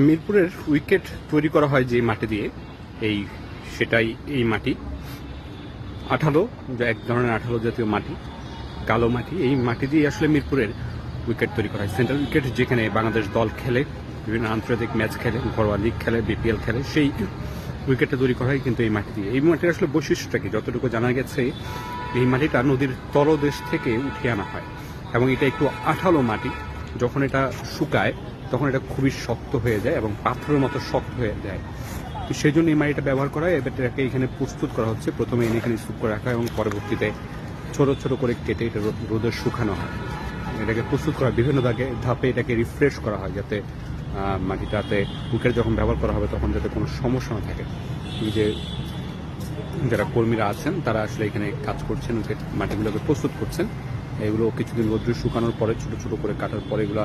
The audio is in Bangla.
মিরপুরের উইকেট তৈরি করা হয় যে মাটি দিয়ে, সেটাই এই মাটি আঠালো, এক ধরনের আঠালো জাতীয় মাটি, কালো মাটি। এই মাটি দিয়ে আসলে মিরপুরের উইকেট তৈরি করা হয়। সেন্ট্রাল উইকেট যেখানে বাংলাদেশ দল খেলে, বিভিন্ন আন্তর্জাতিক ম্যাচ খেলে, ঘরোয়া লিগ খেলে, বিপিএল খেলে, সেই উইকেটটা তৈরি করা হয় কিন্তু এই মাটি দিয়ে। এই মাটির আসলে বৈশিষ্ট্যটা কি? যতটুকু জানা গেছে, এই মাটিটা নদীর তলদেশ থেকে উঠিয়ে আনা হয় এবং এটা একটু আঠালো মাটি। যখন এটা শুকায় তখন এটা খুবই শক্ত হয়ে যায় এবং পাথরের মতো শক্ত হয়ে যায়। সেই জন্য এই মাটিটা ব্যবহার করা হয়। এটাকে এখানে প্রস্তুত করা হচ্ছে। প্রথমে এখানে স্তূপ করে রাখা হয় এবং পরবর্তীতে ছোট ছোট করে কেটে এটা রোদে শুকানো হয়। এটাকে প্রস্তুত করা বিভিন্ন ধাপে এটাকে রিফ্রেশ করা হয়, যাতে মাটিটাতে উইকেট যখন ব্যবহার করা হবে তখন যাতে কোনো সমস্যা না থাকে। যে যারা কর্মীরা আছেন তারা আসলে এখানে কাজ করছেন, উইকেট মাটিগুলোকে প্রস্তুত করছেন। এগুলো কিছুদিন রোদ্রে শুকানোর পরে ছোট ছোট করে কাটার পরে এগুলো